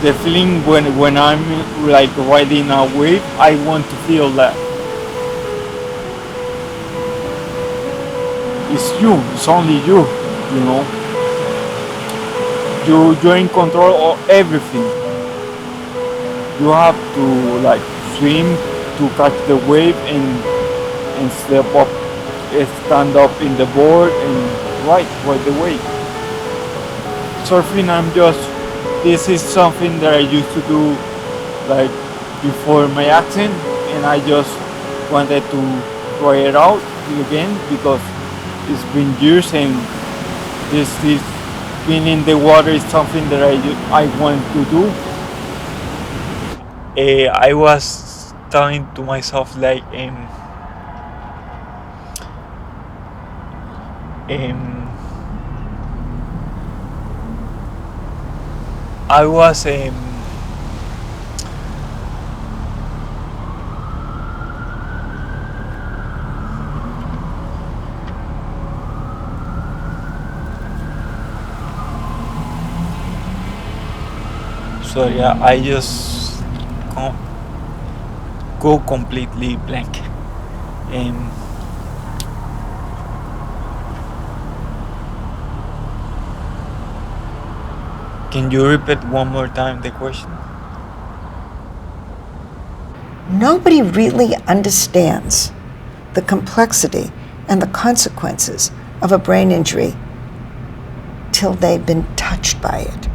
the feeling when I'm like riding a wave, I want to feel that. It's you, it's only you, you know. You're in control of everything. You have to like swim to catch the wave and step up, stand up in the board and ride the wave. Surfing, this is something that I used to do like before my accident, and I just wanted to try it out again because it's been years, and this being in the water is something that I want to do. I was telling to myself like um, I was so yeah, I just com- go completely blank. Um, can you repeat one more time the question? Nobody really understands the complexity and the consequences of a brain injury till they've been touched by it.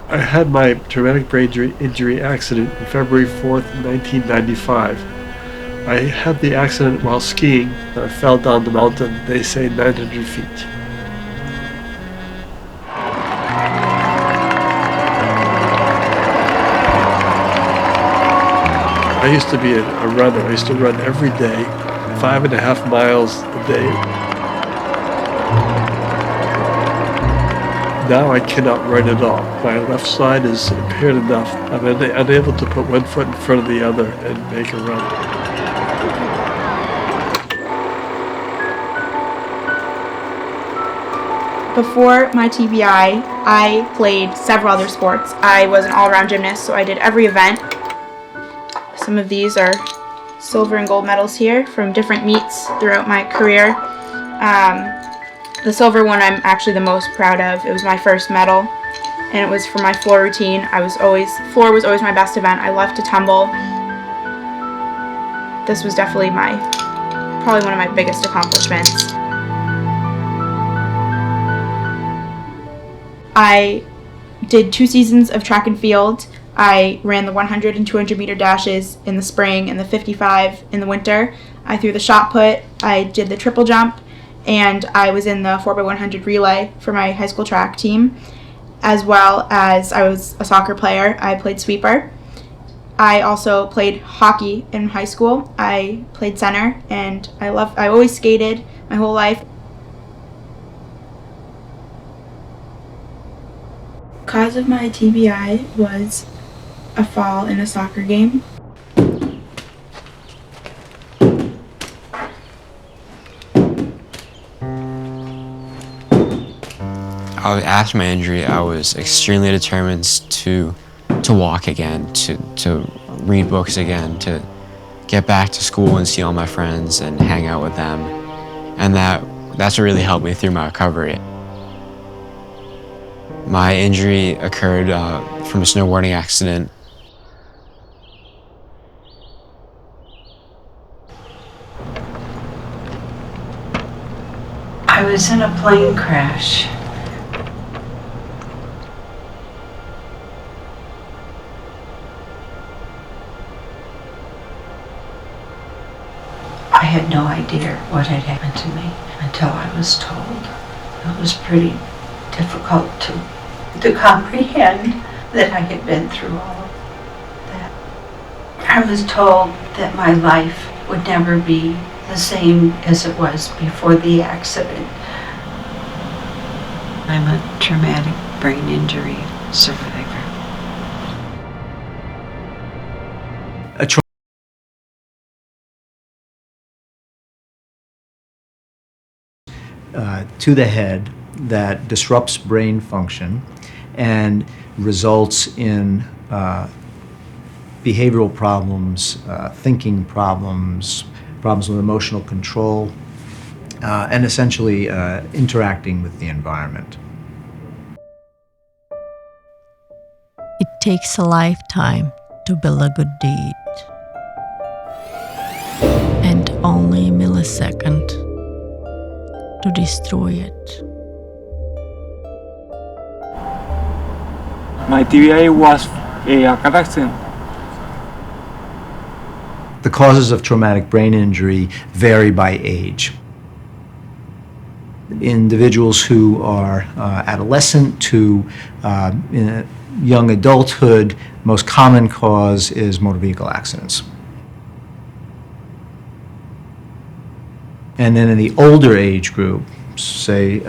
I had my traumatic brain injury accident on February 4th, 1995. I had the accident while skiing and I fell down the mountain, they say 900 feet. I used to be a runner. I used to run every day, 5.5 miles a day. Now I cannot run at all. My left side is impaired enough. I'm unable to put one foot in front of the other and make a run. Before my TBI, I played several other sports. I was an all-around gymnast, so I did every event. Some of these are silver and gold medals here from different meets throughout my career. The silver one I'm actually the most proud of. It was my first medal, and it was for my floor routine. Floor was always my best event. I loved to tumble. This was definitely probably one of my biggest accomplishments. I did 2 seasons of track and field. I ran the 100 and 200 meter dashes in the spring and the 55 in the winter. I threw the shot put. I did the triple jump, and I was in the 4x100 relay for my high school track team, as well as I was a soccer player. I played sweeper. I also played hockey in high school. I played center, and I always skated my whole life. Cause of my TBI was a fall in a soccer game. After my injury, I was extremely determined to walk again, to read books again, to get back to school and see all my friends and hang out with them. And that's what really helped me through my recovery. My injury occurred from a snowboarding accident. I was in a plane crash. I had no idea what had happened to me until I was told. It was pretty difficult to comprehend that I had been through all of that. I was told that my life would never be the same as it was before the accident. I'm a traumatic brain injury survivor. to the head that disrupts brain function and results in behavioral problems, thinking problems, problems with emotional control, and essentially interacting with the environment. It takes a lifetime to build a good deed, and only a millisecond to destroy it. My TBI was a car accident. The causes of traumatic brain injury vary by age. Individuals who are adolescent to in young adulthood, most common cause is motor vehicle accidents. And then in the older age group, say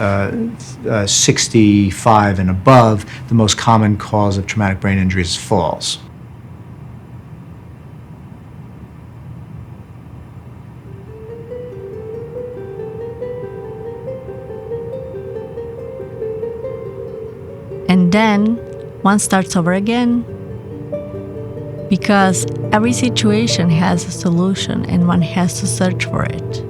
65 and above, the most common cause of traumatic brain injury is falls. And then one starts over again, because every situation has a solution and one has to search for it.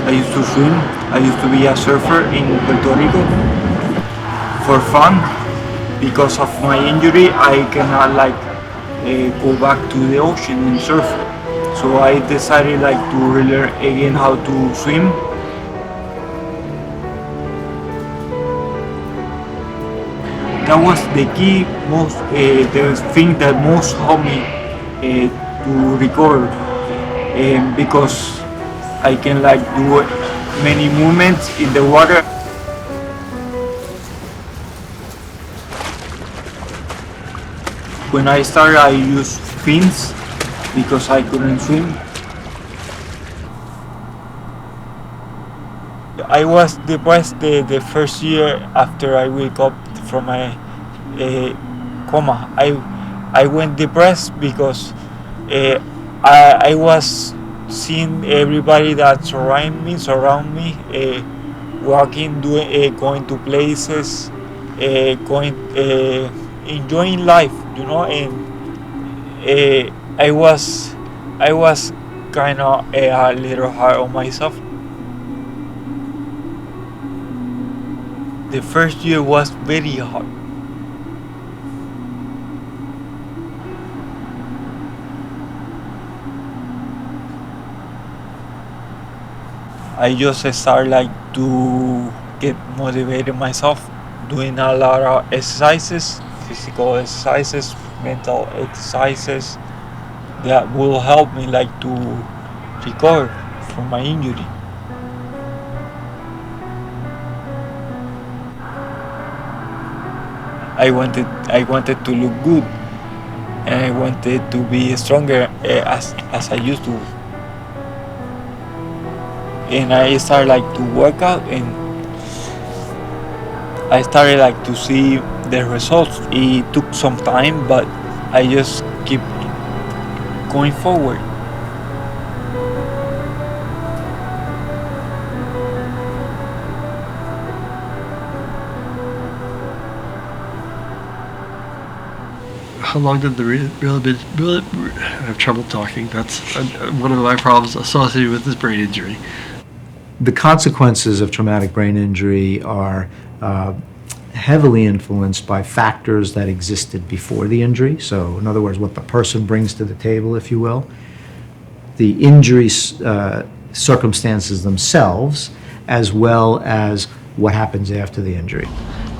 I used to swim. I used to be a surfer in Puerto Rico for fun. Because of my injury, I cannot go back to the ocean and surf. So I decided to relearn again how to swim. That was the key, the thing that most helped me to recover, because I can do many movements in the water. When I started, I used fins because I couldn't swim. I was depressed the first year after I wake up from my coma. I went depressed because I was seeing everybody that surround me, walking, going to places, enjoying life, and I was kind of a little hard on myself. The first year was very hard. I just started to get motivated myself, doing a lot of exercises, physical exercises, mental exercises that will help me to recover from my injury. I wanted to look good, and I wanted to be stronger as I used to. And I started to work out, and I started to see the results. It took some time, but I just keep going forward. How long did the I have trouble talking. That's one of my problems associated with this brain injury. The consequences of traumatic brain injury are heavily influenced by factors that existed before the injury. So, in other words, what the person brings to the table, if you will. The injury circumstances themselves, as well as what happens after the injury.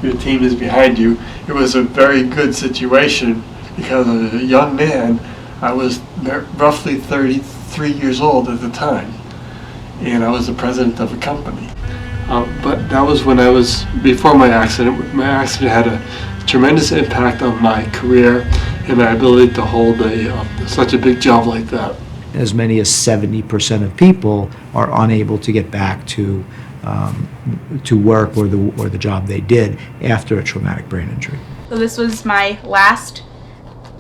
Your team is behind you. It was a very good situation because as a young man, I was roughly 33 years old at the time, and I was the president of a company. But that was when I was, before my accident. My accident had a tremendous impact on my career and my ability to hold such a big job like that. As many as 70% of people are unable to get back to work or the job they did after a traumatic brain injury. So this was my last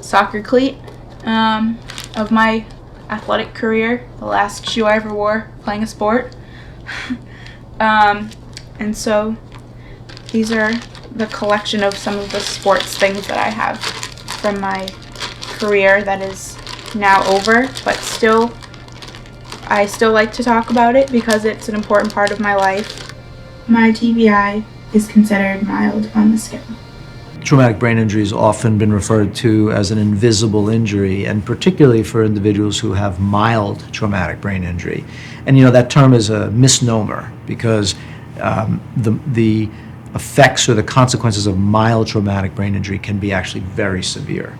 soccer cleat of my athletic career, the last shoe I ever wore playing a sport. And so these are the collection of some of the sports things that I have from my career that is now over, but I still like to talk about it because it's an important part of my life. My TBI is considered mild on the scale. Traumatic brain injury has often been referred to as an invisible injury, and particularly for individuals who have mild traumatic brain injury. And that term is a misnomer because the effects or the consequences of mild traumatic brain injury can be actually very severe.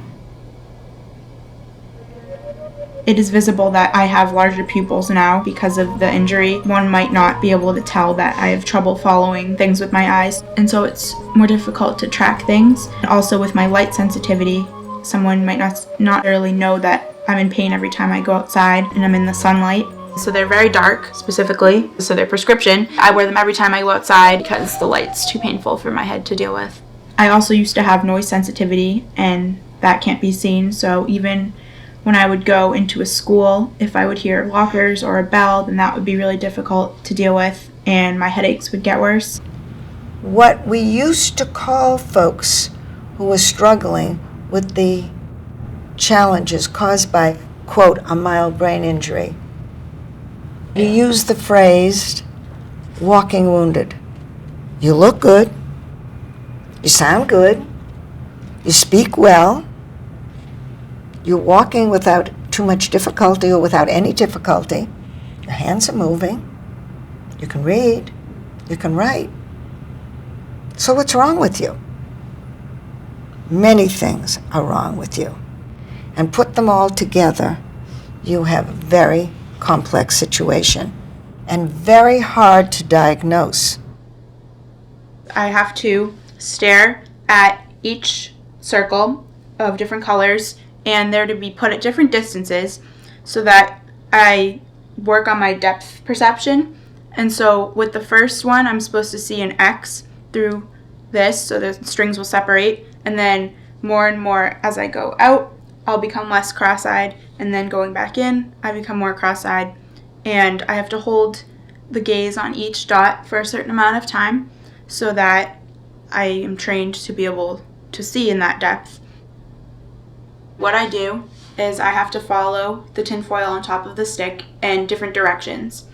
It is visible that I have larger pupils now because of the injury. One might not be able to tell that I have trouble following things with my eyes, and so it's more difficult to track things. Also with my light sensitivity, someone might not really know that I'm in pain every time I go outside and I'm in the sunlight. So they're very dark, specifically, so they're prescription. I wear them every time I go outside because the light's too painful for my head to deal with. I also used to have noise sensitivity, and that can't be seen, so even when I would go into a school, if I would hear lockers or a bell, then that would be really difficult to deal with, and my headaches would get worse. What we used to call folks who were struggling with the challenges caused by, quote, a mild brain injury, we use the phrase, walking wounded. You look good, you sound good, you speak well, you're walking without too much difficulty or without any difficulty. Your hands are moving. You can read. You can write. So what's wrong with you? Many things are wrong with you. And put them all together, you have a very complex situation and very hard to diagnose. I have to stare at each circle of different colors, and they're to be put at different distances so that I work on my depth perception. And so with the first one, I'm supposed to see an X through this, so the strings will separate, and then more and more as I go out, I'll become less cross-eyed, and then going back in, I become more cross-eyed, and I have to hold the gaze on each dot for a certain amount of time so that I am trained to be able to see in that depth. What I do is I have to follow the tinfoil on top of the stick in different directions.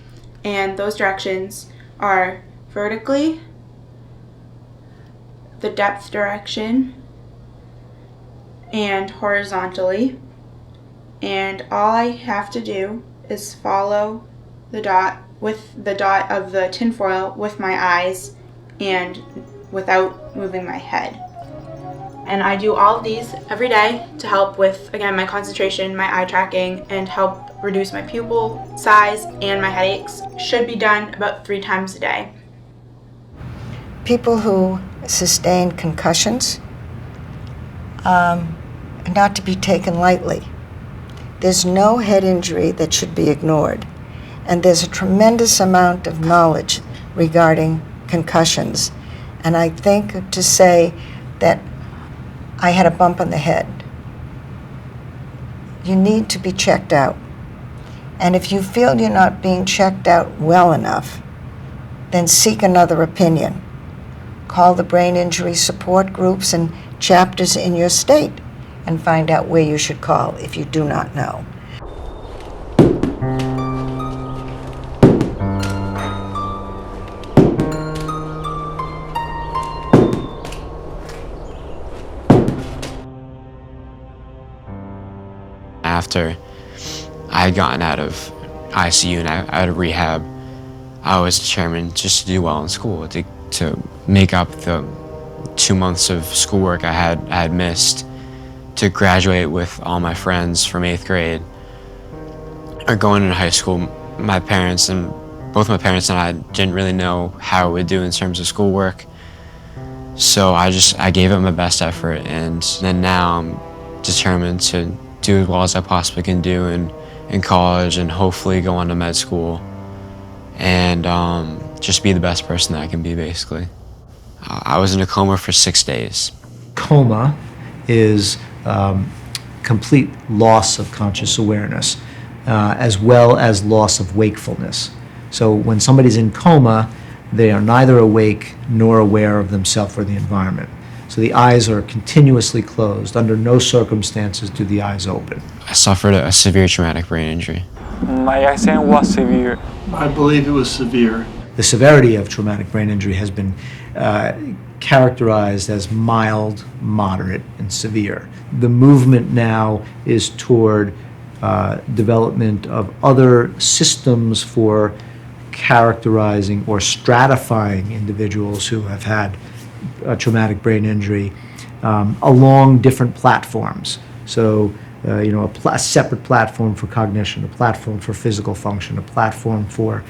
And those directions are vertically, the depth direction, and horizontally. And all I have to do is follow the dot with the dot of the tinfoil with my eyes and without moving my head. And I do all of these every day to help with, again, my concentration, my eye tracking, and help reduce my pupil size and my headaches. Should be done about 3 times a day. People who sustain concussions are not to be taken lightly. There's no head injury that should be ignored. And there's a tremendous amount of knowledge regarding concussions. And I think to say that I had a bump on the head, you need to be checked out. And if you feel you're not being checked out well enough, then seek another opinion. Call the brain injury support groups and chapters in your state and find out where you should call if you do not know. After I had gotten out of ICU and out of rehab, I was determined just to do well in school, to make up the 2 months of schoolwork I had missed, to graduate with all my friends from 8th grade. Or going into high school, my parents and both my parents and I didn't really know how it would do in terms of schoolwork. So I gave it my best effort, and then now I'm determined to do as well as I possibly can do in college and hopefully go on to med school and just be the best person that I can be, basically. I was in a coma for 6 days. Coma is complete loss of conscious awareness, as well as loss of wakefulness. So when somebody's in coma, they are neither awake nor aware of themselves or the environment. So the eyes are continuously closed. Under no circumstances do the eyes open. I suffered a severe traumatic brain injury. My accident was severe. I believe it was severe. The severity of traumatic brain injury has been characterized as mild, moderate, and severe. The movement now is toward development of other systems for characterizing or stratifying individuals who have had a traumatic brain injury along different platforms. So, a separate platform for cognition, a platform for physical function, a platform for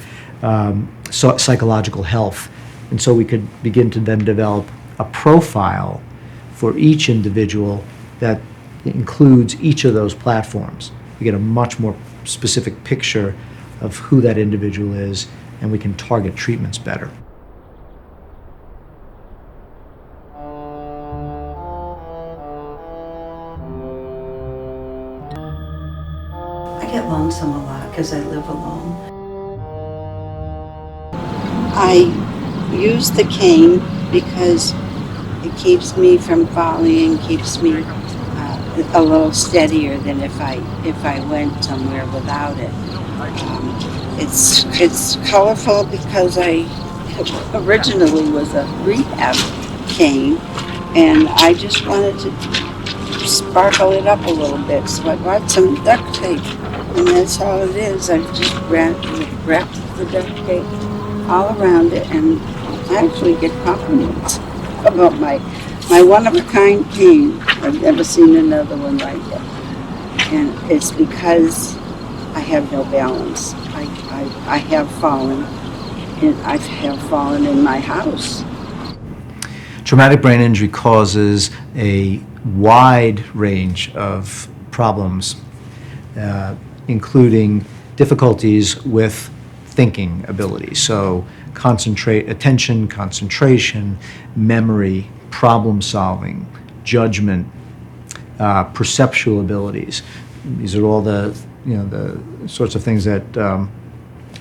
psychological health. And so we could begin to then develop a profile for each individual that includes each of those platforms. We get a much more specific picture of who that individual is, and we can target treatments better. I get lonesome a lot because I live alone. I use the cane because it keeps me from falling and keeps me a little steadier than if I went somewhere without it. It's colorful because I originally was a rehab cane, and I just wanted to sparkle it up a little bit, so I bought some duct tape, and that's all it is. I just wrapped the duct tape all around it, and I actually get compliments about my one-of-a-kind cane. I've never seen another one like it, and it's because I have no balance. I have fallen, and I have fallen in my house. Traumatic brain injury causes a wide range of problems, including difficulties with thinking abilities. So attention, concentration, memory, problem solving, judgment, perceptual abilities. These are all the sorts of things that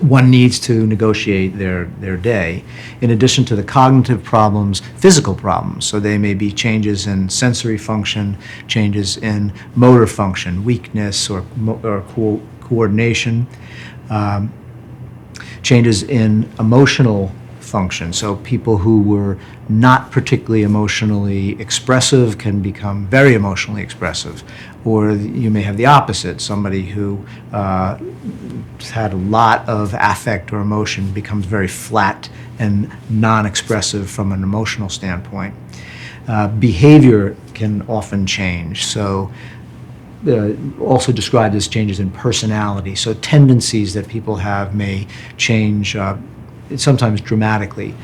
one needs to negotiate their day. In addition to the cognitive problems, physical problems. So they may be changes in sensory function, changes in motor function, weakness or coordination, changes in emotional function. So people who were not particularly emotionally expressive can become very emotionally expressive. Or you may have the opposite. Somebody who had a lot of affect or emotion becomes very flat and non-expressive from an emotional standpoint. Behavior can often change. So also described as changes in personality. So tendencies that people have may change sometimes dramatically.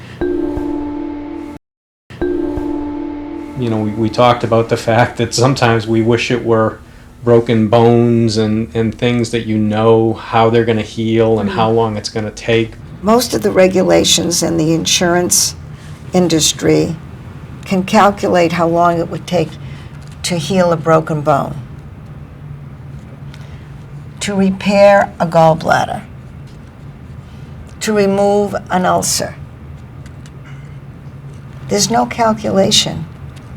We talked about the fact that sometimes we wish it were broken bones and things that how they're going to heal and how long it's going to take. Most of the regulations in the insurance industry can calculate how long it would take to heal a broken bone, to repair a gallbladder, to remove an ulcer. There's no calculation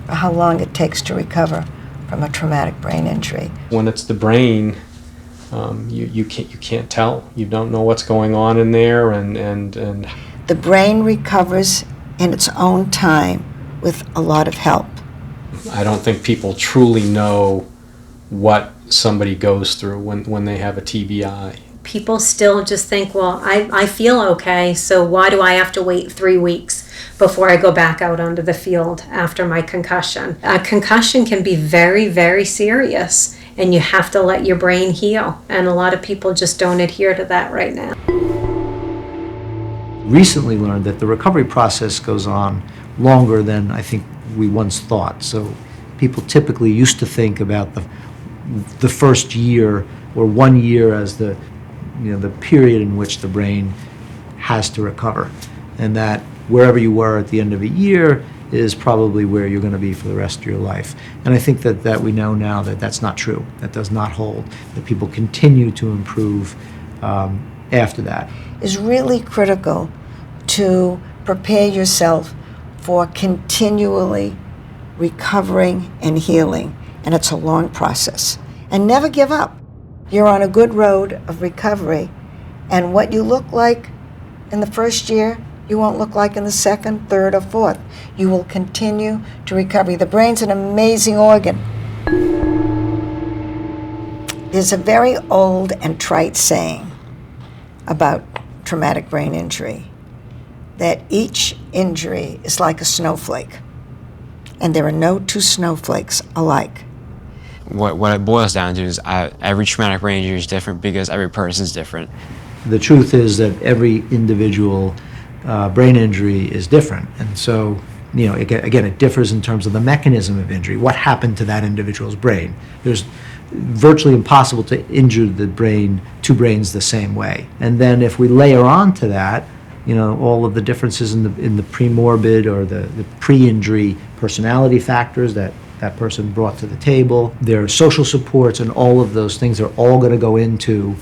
for how long it takes to recover from a traumatic brain injury. When it's the brain, you can't tell. You don't know what's going on in there, and the brain recovers in its own time with a lot of help. I don't think people truly know what somebody goes through when they have a TBI. People still just think, well, I feel okay, so why do I have to wait 3 weeks before I go back out onto the field after my concussion? A concussion can be very, very serious, and you have to let your brain heal. And a lot of people just don't adhere to that right now. recently learned that the recovery process goes on longer than I think we once thought. So people typically used to think about the first year or 1 year as the period in which the brain has to recover, and that wherever you were at the end of a year is probably where you're going to be for the rest of your life. And I think that we know now that that's not true. That does not hold. That people continue to improve after that. Is really critical to prepare yourself for continually recovering and healing. And it's a long process. And never give up. You're on a good road of recovery. And what you look like in the first year, you won't look like in the second, third, or fourth. You will continue to recover. The brain's an amazing organ. There's a very old and trite saying about traumatic brain injury, that each injury is like a snowflake, and there are no two snowflakes alike. What it boils down to is every traumatic brain injury is different because every person's different. The truth is that every individual brain injury is different, and so again, it differs in terms of the mechanism of injury. What happened to that individual's brain? There's virtually impossible to injure the brain, two brains the same way. And then if we layer on to that, all of the differences in the premorbid or the pre-injury personality factors that person brought to the table, their social supports, and all of those things are all going to go into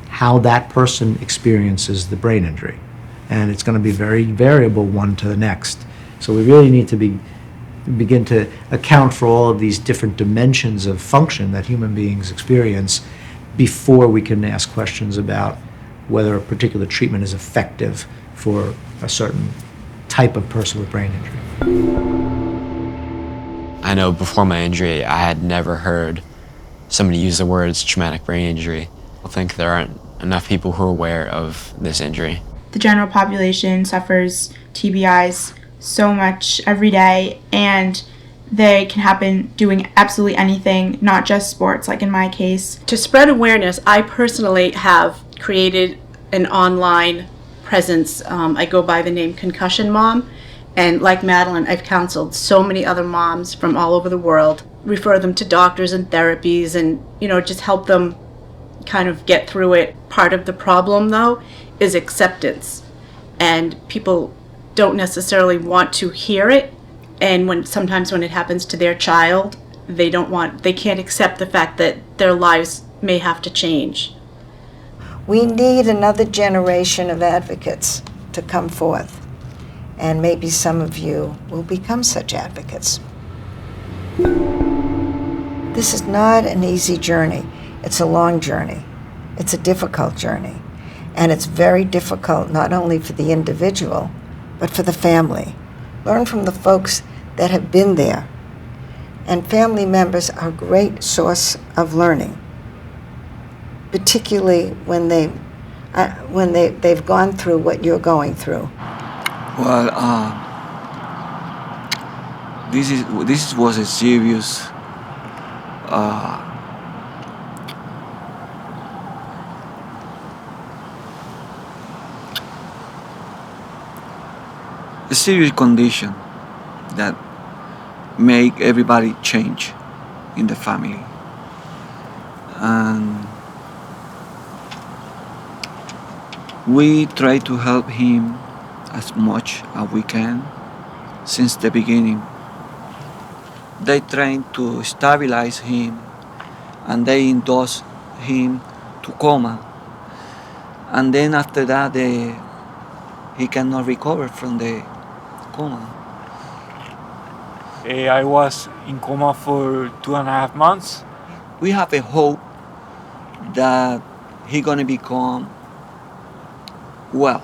how that person experiences the brain injury. And it's going to be very variable one to the next. So we really need to begin to account for all of these different dimensions of function that human beings experience before we can ask questions about whether a particular treatment is effective for a certain type of person with brain injury. I know before my injury, I had never heard somebody use the words traumatic brain injury. I think there aren't enough people who are aware of this injury. The general population suffers TBIs so much every day, and they can happen doing absolutely anything, not just sports, like in my case. To spread awareness, I personally have created an online presence. I go by the name Concussion Mom, and like Madeline, I've counseled so many other moms from all over the world, refer them to doctors and therapies, and just help them kind of get through it. Part of the problem, though, is acceptance, and people don't necessarily want to hear it, and sometimes when it happens to their child, they can't accept the fact that their lives may have to change. We need another generation of advocates to come forth, and maybe some of you will become such advocates. This is not an easy journey. It's a long journey. It's a difficult journey. And it's very difficult not only for the individual, but for the family. Learn from the folks that have been there. And family members are a great source of learning, particularly when they've gone through what you're going through. Well, this was a serious a serious condition that make everybody change in the family. And we try to help him as much as we can since the beginning. They trying to stabilize him, and they induce him to coma. And then after that, he cannot recover from the coma. I was in coma for 2.5 months. We have a hope that he's gonna become well.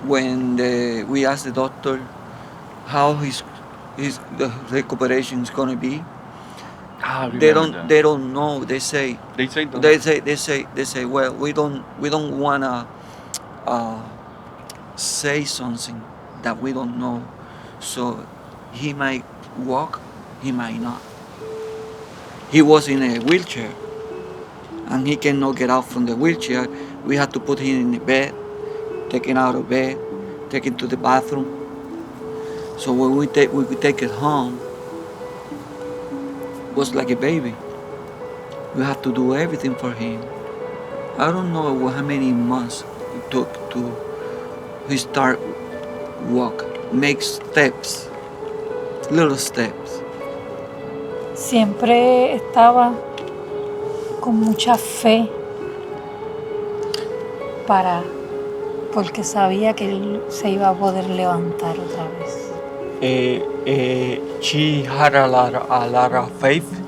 When we asked the doctor how his the recuperation is gonna be, they don't know. They say well, we don't wanna say something that we don't know. So he might walk, he might not. He was in a wheelchair, and he cannot get out from the wheelchair. We had to put him in a bed, taken out of bed, taken to the bathroom. So when we take it home, was like a baby. We have to do everything for him. I don't know how many months it took to he start walk, make steps, little steps. Siempre estaba con mucha fe porque sabía que él se iba a poder levantar otra vez. She had a lot of faith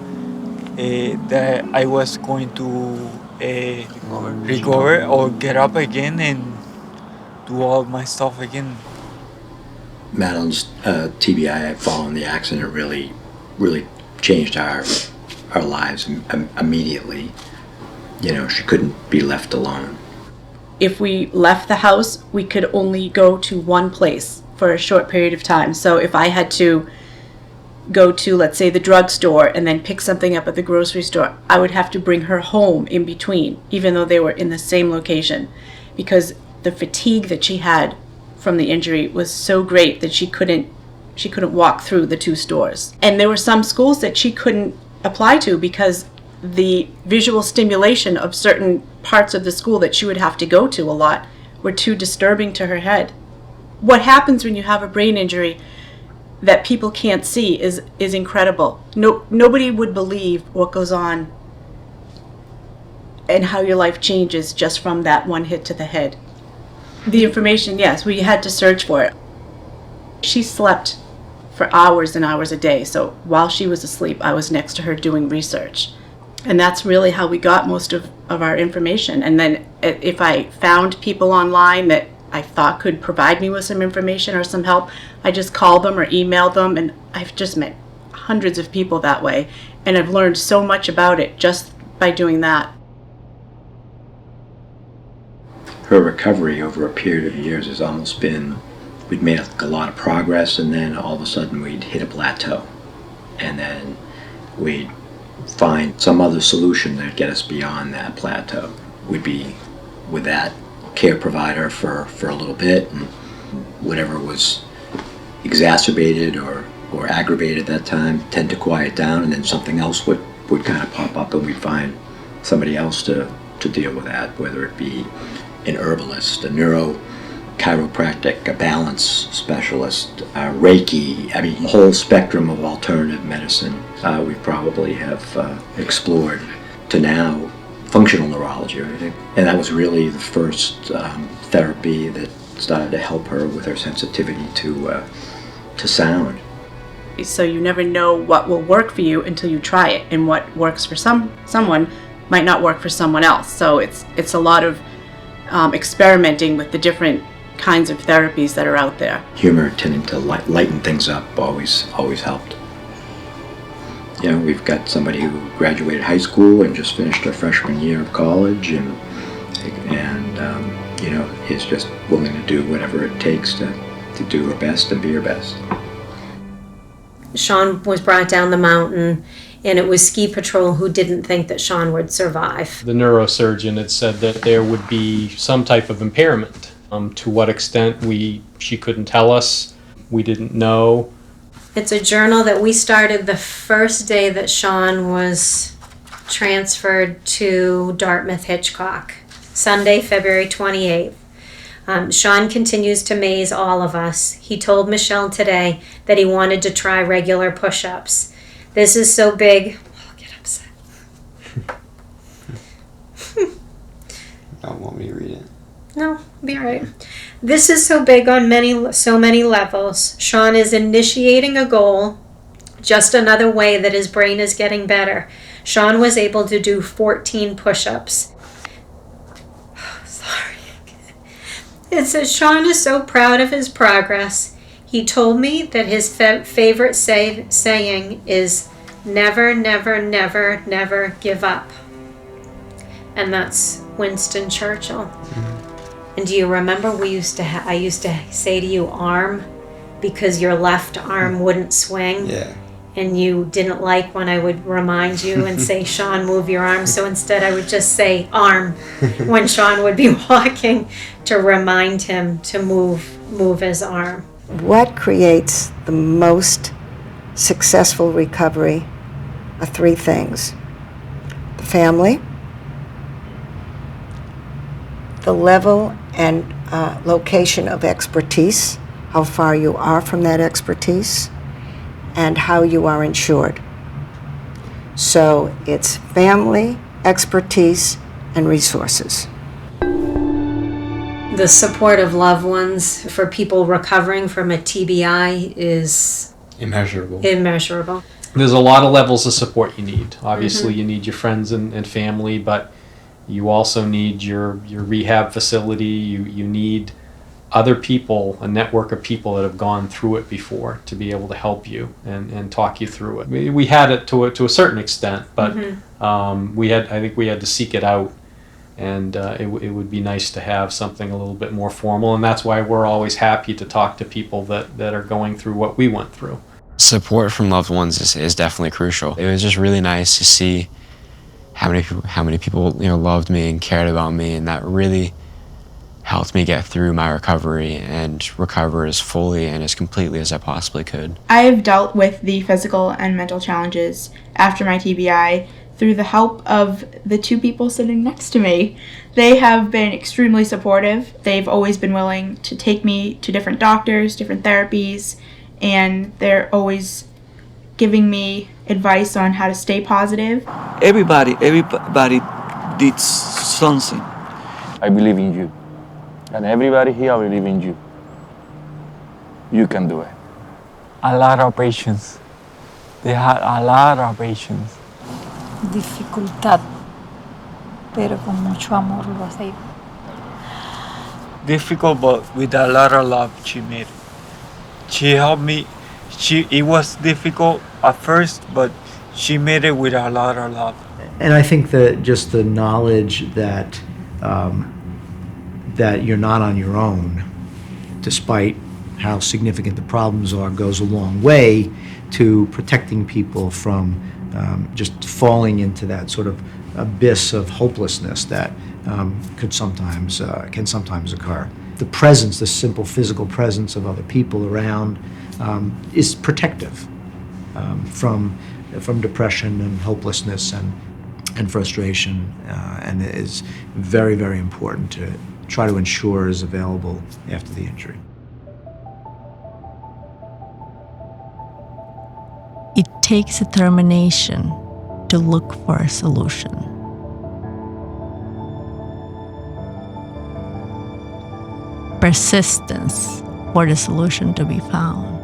that I was going to recover or get up again and do all my stuff again. Madeline's TBI following the accident really changed our lives immediately. You know, she couldn't be left alone. If we left the house, we could only go to one place for a short period of time. So if I had to go to, let's say, the drugstore and then pick something up at the grocery store, I would have to bring her home in between, even though they were in the same location, because the fatigue that she had from the injury was so great that she couldn't walk through the two stores. And there were some schools that she couldn't apply to because the visual stimulation of certain parts of the school that she would have to go to a lot were too disturbing to her head. What happens when you have a brain injury that people can't see is incredible. Nobody would believe what goes on and how your life changes just from that one hit to the head. The information, yes, we had to search for it. She slept for hours and hours a day, so while she was asleep, I was next to her doing research. And that's really how we got most of our information. And then if I found people online that I thought could provide me with some information or some help, I just called them or emailed them, and I've just met hundreds of people that way. And I've learned so much about it just by doing that. Her recovery over a period of years has almost been, we'd made a lot of progress, and then all of a sudden we'd hit a plateau. And then we'd find some other solution that'd get us beyond that plateau. We'd be with that care provider for a little bit, and whatever was exacerbated or aggravated at that time tend to quiet down, and then something else would kind of pop up, and we'd find somebody else to deal with that, whether it be an herbalist, a chiropractic, a balance specialist, Reiki, I mean, a whole spectrum of alternative medicine we probably have explored to now functional neurology, right? And that was really the first therapy that started to help her with her sensitivity to sound. So you never know what will work for you until you try it, and what works for someone might not work for someone else. So it's a lot of experimenting with the different kinds of therapies that are out there. Humor tending to lighten things up always helped. You know, we've got somebody who graduated high school and just finished her freshman year of college, and you know, is just willing to do whatever it takes to do her best and be her best. Sean was brought down the mountain, and it was ski patrol who didn't think that Sean would survive. The neurosurgeon had said that there would be some type of impairment. To what extent, she couldn't tell us. We didn't know. It's a journal that we started the first day that Sean was transferred to Dartmouth Hitchcock, Sunday, February 28th. Sean continues to amaze all of us. He told Michelle today that he wanted to try regular push-ups. This is so big. I'll get upset. Don't want me to read it. No, it'll be all right. This is so big on so many levels. Sean is initiating a goal, just another way that his brain is getting better. Sean was able to do 14 push-ups. Sorry. It says, Sean is so proud of his progress. He told me that his favorite saying is, never, never, never, never give up. And that's Winston Churchill. And do you remember I used to say to you, arm, because your left arm wouldn't swing? Yeah. and you didn't like when I would remind you and say, Sean, move your arm. So instead I would just say arm when Sean would be walking to remind him to move his arm. What creates the most successful recovery are three things: the family, the level and location of expertise, how far you are from that expertise, and how you are insured. So it's family, expertise, and resources. The support of loved ones for people recovering from a TBI is Immeasurable. immeasurable. There's a lot of levels of support you need. Obviously, you need your friends and family, but you also need your rehab facility. You need other people, a network of people that have gone through it before to be able to help you and talk you through it. We had it to a certain extent, but I think we had to seek it out, and it would be nice to have something a little bit more formal, and that's why we're always happy to talk to people that are going through what we went through. Support from loved ones is definitely crucial. It was just really nice to see how many people loved me and cared about me, and that really helped me get through my recovery and recover as fully and as completely as I possibly could. I have dealt with the physical and mental challenges after my TBI through the help of the two people sitting next to me. They have been extremely supportive. They've always been willing to take me to different doctors, different therapies, and they're always giving me advice on how to stay positive. Everybody did something. I believe in you. And everybody here believes in you. You can do it. A lot of patience. They had a lot of patience. Dificultad, pero con mucho amor lo hacía. Difficult, but with a lot of love she made. She helped me. It was difficult at first, but she made it with a lot of love. And I think that just the knowledge that that you're not on your own, despite how significant the problems are, goes a long way to protecting people from just falling into that sort of abyss of hopelessness that can sometimes occur. The presence, the simple physical presence of other people around, is protective from depression and hopelessness and frustration, and it is very, very important to try to ensure is available after the injury. It takes determination to look for a solution. Persistence for the solution to be found.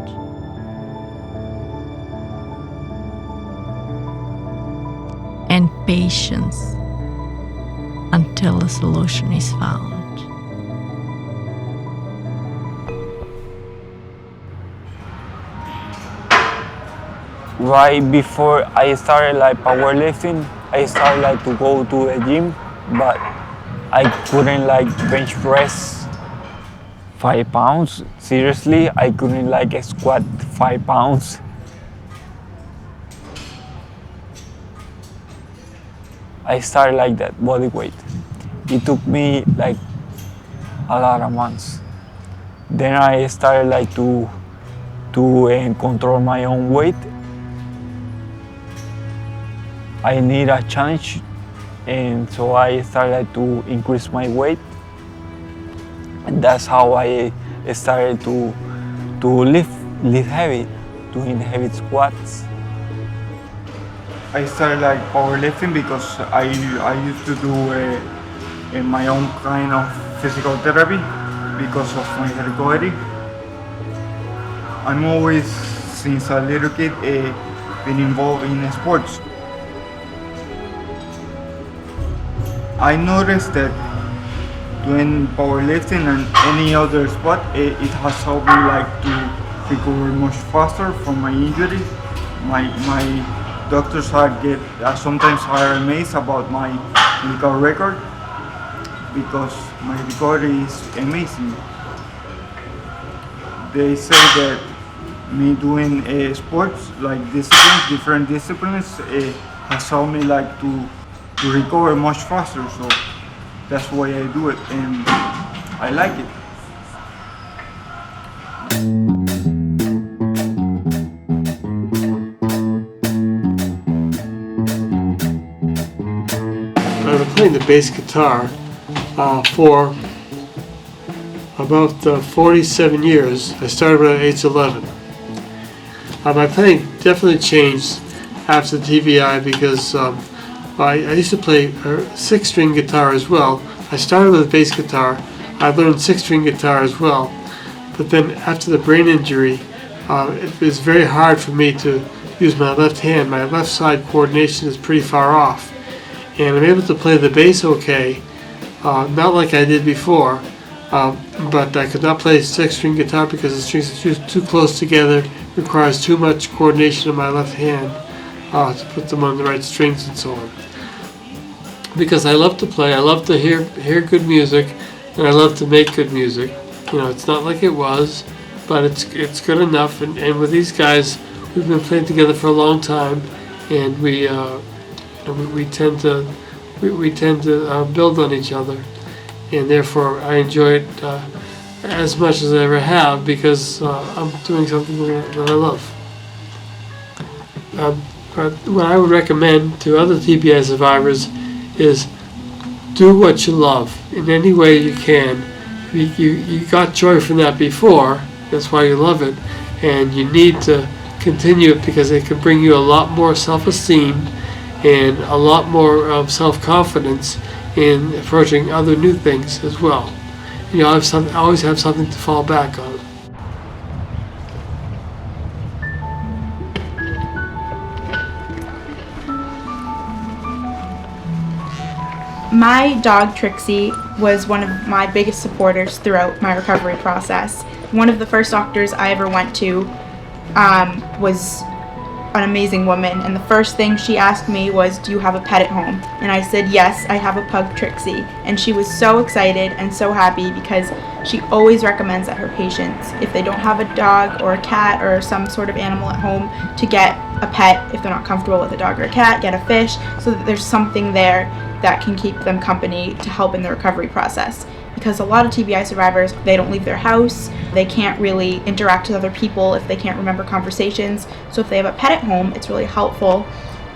And patience until a solution is found. Right before I started powerlifting, I started to go to the gym, but I couldn't bench press 5 pounds. Seriously, I couldn't squat 5 pounds. I started that body weight. It took me a lot of months. Then I started to control my own weight. I need a challenge, and so I started to increase my weight. And that's how I started to lift heavy, doing heavy squats. I started powerlifting because I used to do my own kind of physical therapy because of my recovery. I'm always, since a little kid, been involved in sports. I noticed that doing powerlifting and any other sport, it has helped me to recover much faster from my injury. My doctors sometimes are amazed about my medical record because my recovery is amazing. They say that me doing sports like disciplines, different disciplines, has helped me like to recover much faster. So that's why I do it, and I like it. I've been playing the bass guitar for about 47 years. I started when I was age 11. My playing definitely changed after the TBI because I used to play a 6-string guitar as well. I started with a bass guitar. I learned 6-string guitar as well. But then after the brain injury, it was very hard for me to use my left hand. My left side coordination is pretty far off. And I'm able to play the bass okay, not like I did before, but I could not play 6-string guitar because the strings are too close together. It requires too much coordination in my left hand to put them on the right strings and so on. Because I love to play, I love to hear good music, and I love to make good music. You know, it's not like it was, but it's good enough. And with these guys, we've been playing together for a long time, and we tend to build on each other, and therefore I enjoy it as much as I ever have because I'm doing something that I love. What I would recommend to other TBI survivors is do what you love in any way you can. You got joy from that before, that's why you love it, and you need to continue it because it can bring you a lot more self-esteem and a lot more self-confidence in approaching other new things as well. You always have something to fall back on. My dog Trixie was one of my biggest supporters throughout my recovery process. One of the first doctors I ever went to was an amazing woman, and the first thing she asked me was, "Do you have a pet at home?" And I said, "Yes, I have a pug, Trixie." And she was so excited and so happy because she always recommends that her patients, if they don't have a dog or a cat or some sort of animal at home, to get a pet. If they're not comfortable with a dog or a cat, get a fish, so that there's something there that can keep them company to help in the recovery process. Because a lot of TBI survivors, they don't leave their house, they can't really interact with other people if they can't remember conversations. So if they have a pet at home, it's really helpful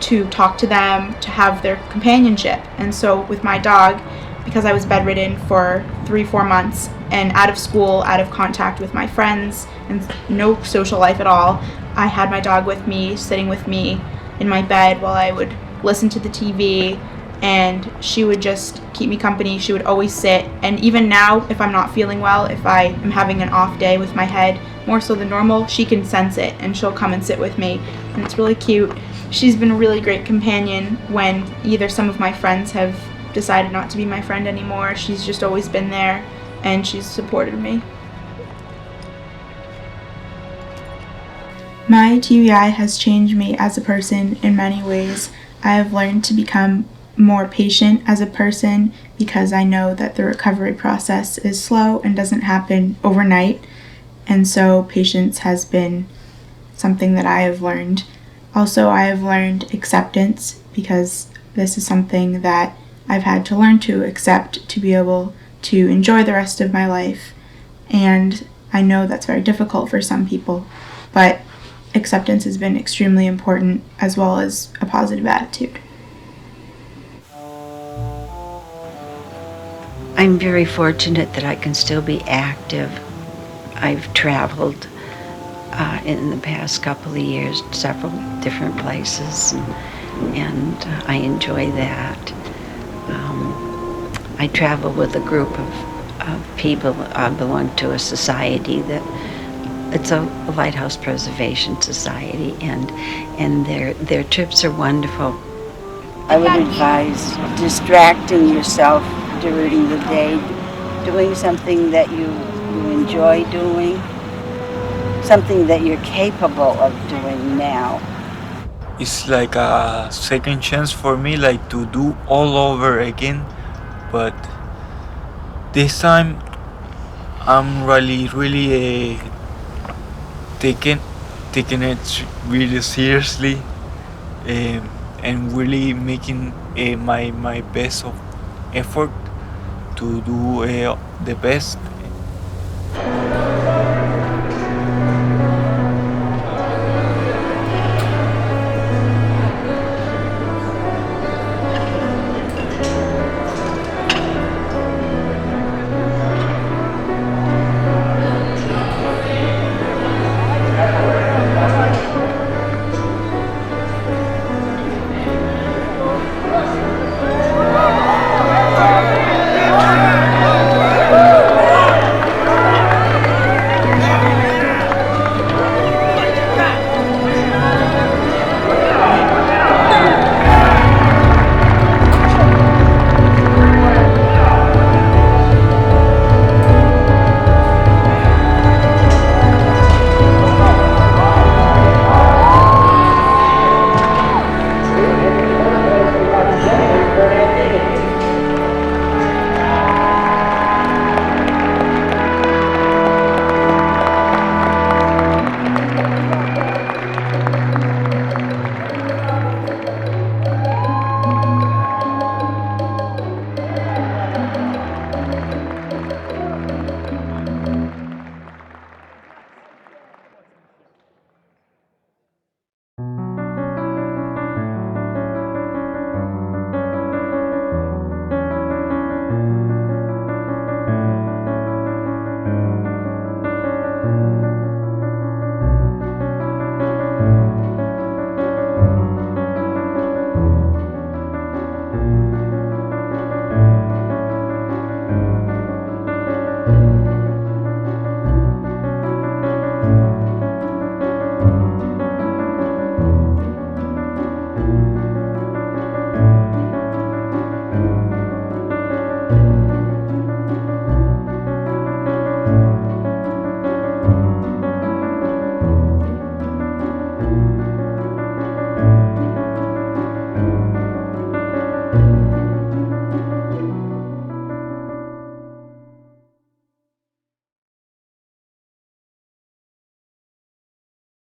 to talk to them, to have their companionship. And so with my dog, because I was bedridden for 3-4 months and out of school, out of contact with my friends, and no social life at all, I had my dog with me, sitting with me in my bed while I would listen to the TV, and she would just keep me company. She would always sit, and even now, if I'm not feeling well, if I am having an off day with my head, more so than normal, she can sense it, and she'll come and sit with me, and it's really cute. She's been a really great companion when either some of my friends have decided not to be my friend anymore. She's just always been there, and she's supported me. My TBI has changed me as a person in many ways. I have learned to become more patient as a person because I know that the recovery process is slow and doesn't happen overnight, and so patience has been something that I have learned. Also, I have learned acceptance because this is something that I've had to learn to accept to be able to enjoy the rest of my life, and I know that's very difficult for some people, but acceptance has been extremely important, as well as a positive attitude. I'm very fortunate that I can still be active. I've traveled in the past couple of years to several different places, and I enjoy that. I travel with a group of people. I belong to a society that it's a lighthouse preservation society, and their trips are wonderful. I would advise distracting yourself during the day, doing something that you enjoy doing, something that you're capable of doing now. It's like a second chance for me, like to do all over again, but this time I'm really taking taking it really seriously, and really making my best of effort to do the best